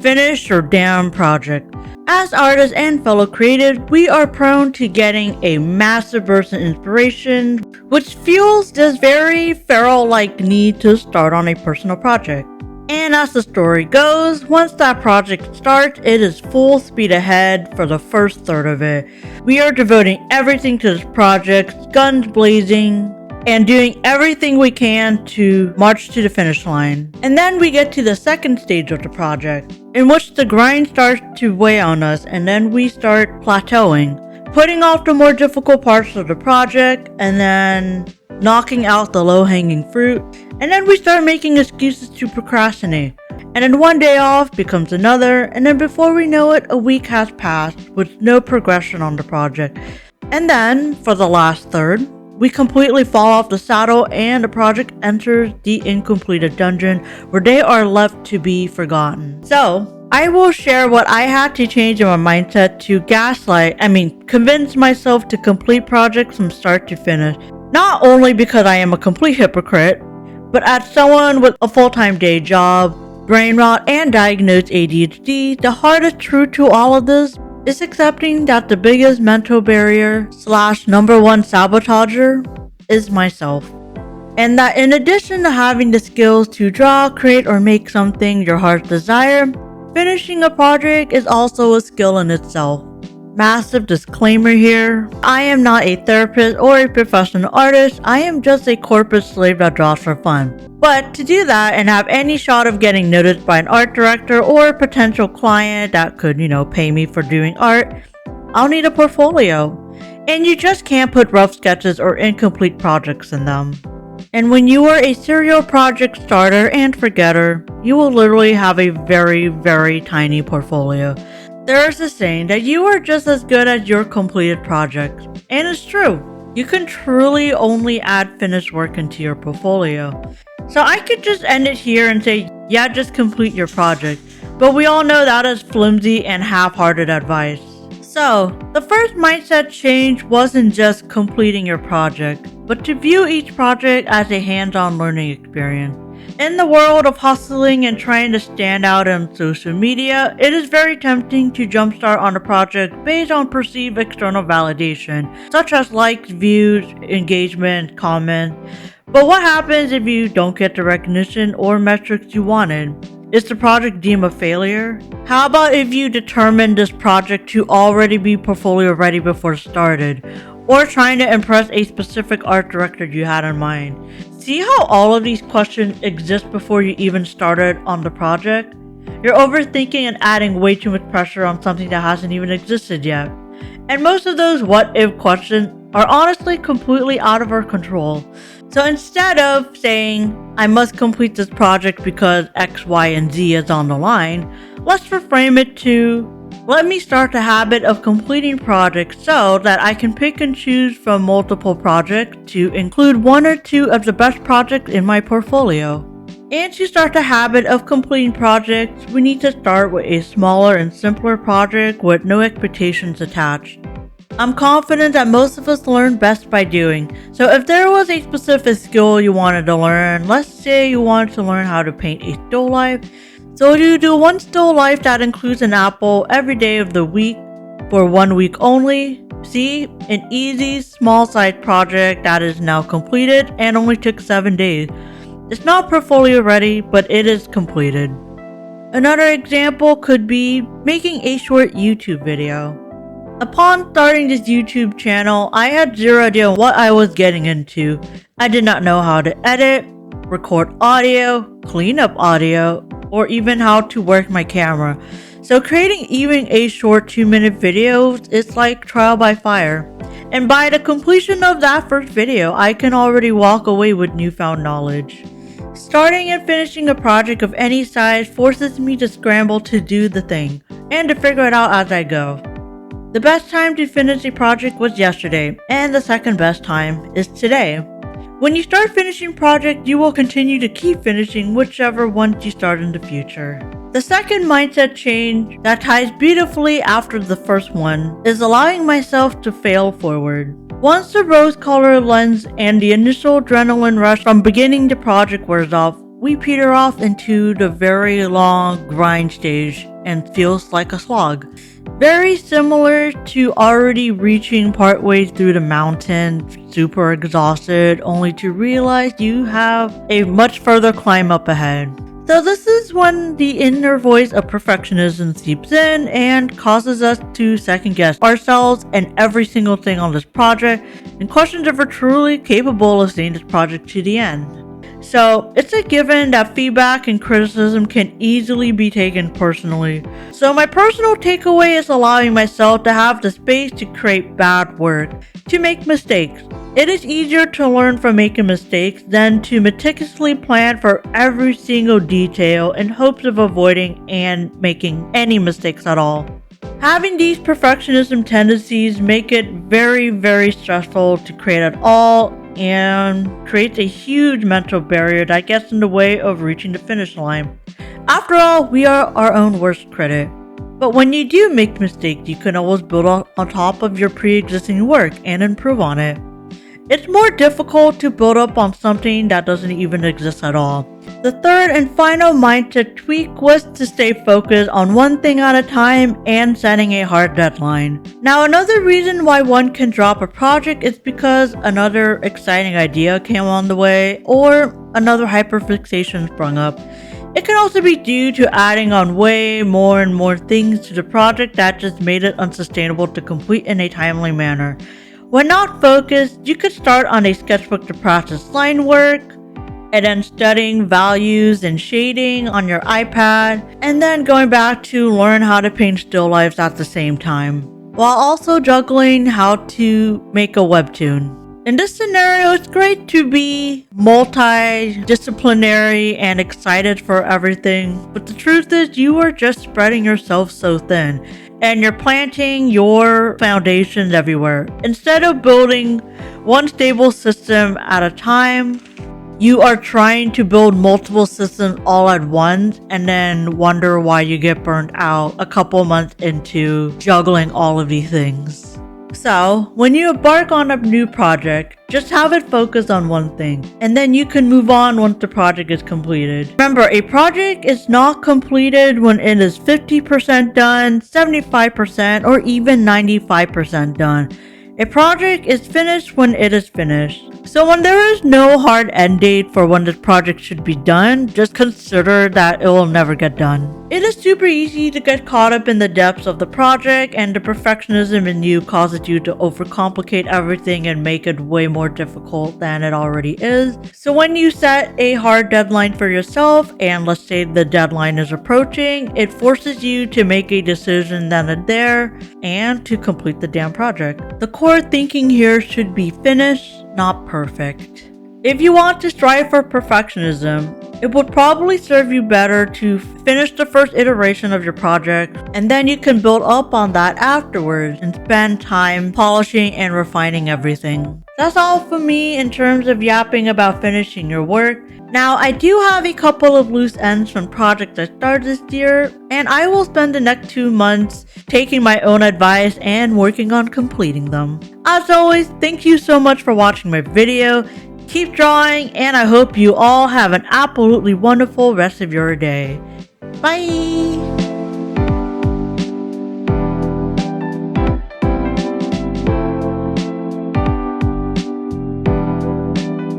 finished or damn project. As artists and fellow creatives, we are prone to getting a massive burst of inspiration, which fuels this very feral-like need to start on a personal project. And as the story goes, once that project starts, it is full speed ahead for the first third of it. We are devoting everything to this project, guns blazing, and doing everything we can to march to the finish line. And then we get to the second stage of the project, in which the grind starts to weigh on us, and then we start plateauing, putting off the more difficult parts of the project, and then knocking out the low-hanging fruit, and then we start making excuses to procrastinate. And then one day off becomes another, and then before we know it, a week has passed with no progression on the project. And then, for the last third, we completely fall off the saddle and the project enters the incompleted dungeon where they are left to be forgotten. So, I will share what I had to change in my mindset to convince myself to complete projects from start to finish. Not only because I am a complete hypocrite, but as someone with a full-time day job, brain rot, and diagnosed ADHD, the hardest truth to all of this is accepting that the biggest mental barrier / number one sabotager is myself. And that in addition to having the skills to draw, create, or make something your heart's desire, finishing a project is also a skill in itself. Massive disclaimer here, I am not a therapist or a professional artist, I am just a corporate slave that draws for fun. But to do that and have any shot of getting noticed by an art director or a potential client that could, pay me for doing art, I'll need a portfolio. And you just can't put rough sketches or incomplete projects in them. And when you are a serial project starter and forgetter, you will literally have a very, very tiny portfolio. There is a saying that you are just as good as your completed project, and it's true. You can truly only add finished work into your portfolio. So I could just end it here and say, yeah, just complete your project, but we all know that is flimsy and half-hearted advice. So, the first mindset change wasn't just completing your project, but to view each project as a hands-on learning experience. In the world of hustling and trying to stand out on social media, it is very tempting to jumpstart on a project based on perceived external validation, such as likes, views, engagement, comments. But what happens if you don't get the recognition or metrics you wanted? Is the project deemed a failure? How about if you determine this project to already be portfolio ready before started, or trying to impress a specific art director you had in mind? See how all of these questions exist before you even started on the project? You're overthinking and adding way too much pressure on something that hasn't even existed yet. And most of those what-if questions are honestly completely out of our control. So instead of saying, I must complete this project because X, Y, and Z is on the line, let's reframe it to, let me start the habit of completing projects so that I can pick and choose from multiple projects to include one or two of the best projects in my portfolio. And to start the habit of completing projects, we need to start with a smaller and simpler project with no expectations attached. I'm confident that most of us learn best by doing, so if there was a specific skill you wanted to learn, let's say you wanted to learn how to paint a still life, so you do one still life that includes an apple every day of the week for 1 week only. See, an easy, small-sized project that is now completed and only took 7 days. It's not portfolio ready, but it is completed. Another example could be making a short YouTube video. Upon starting this YouTube channel, I had zero idea what I was getting into. I did not know how to edit, record audio, clean up audio, or even how to work my camera. So creating even a short 2-minute video is like trial by fire. And by the completion of that first video, I can already walk away with newfound knowledge. Starting and finishing a project of any size forces me to scramble to do the thing, and to figure it out as I go. The best time to finish a project was yesterday, and the second best time is today. When you start finishing projects, you will continue to keep finishing whichever ones you start in the future. The second mindset change that ties beautifully after the first one is allowing myself to fail forward. Once the rose-colored lens and the initial adrenaline rush from beginning the project wears off, we peter off into the very long grind stage and feels like a slog. Very similar to already reaching partway through the mountain, super exhausted, only to realize you have a much further climb up ahead. So this is when the inner voice of perfectionism seeps in and causes us to second guess ourselves and every single thing on this project and question if we're truly capable of seeing this project to the end. So it's a given that feedback and criticism can easily be taken personally. So my personal takeaway is allowing myself to have the space to create bad work, to make mistakes. It is easier to learn from making mistakes than to meticulously plan for every single detail in hopes of avoiding and making any mistakes at all. Having these perfectionism tendencies make it very, very stressful to create at all and creates a huge mental barrier that gets in the way of reaching the finish line. After all, we are our own worst critic. But when you do make mistakes, you can always build on top of your pre-existing work and improve on it. It's more difficult to build up on something that doesn't even exist at all. The third and final mindset tweak was to stay focused on one thing at a time and setting a hard deadline. Now, another reason why one can drop a project is because another exciting idea came on the way or another hyperfixation sprung up. It can also be due to adding on way more and more things to the project that just made it unsustainable to complete in a timely manner. When not focused, you could start on a sketchbook to practice line work, and then studying values and shading on your iPad, and then going back to learn how to paint still lifes at the same time, while also juggling how to make a webtoon. In this scenario, it's great to be multidisciplinary and excited for everything, but the truth is you are just spreading yourself so thin, and you're planting your foundations everywhere. Instead of building one stable system at a time, you are trying to build multiple systems all at once and then wonder why you get burnt out a couple months into juggling all of these things. So, when you embark on a new project, just have it focused on one thing, and then you can move on once the project is completed. Remember, a project is not completed when it is 50% done, 75%, or even 95% done. A project is finished when it is finished. So when there is no hard end date for when this project should be done, just consider that it will never get done. It is super easy to get caught up in the depths of the project, and the perfectionism in you causes you to overcomplicate everything and make it way more difficult than it already is. So when you set a hard deadline for yourself, and let's say the deadline is approaching, it forces you to make a decision then and there and to complete the damn project. The core thinking here should be finished, not perfect. If you want to strive for perfectionism, it would probably serve you better to finish the first iteration of your project, and then you can build up on that afterwards and spend time polishing and refining everything. That's all for me in terms of yapping about finishing your work. Now, I do have a couple of loose ends from projects I started this year, and I will spend the next 2 months taking my own advice and working on completing them. As always, thank you so much for watching my video. Keep drawing, and I hope you all have an absolutely wonderful rest of your day. Bye!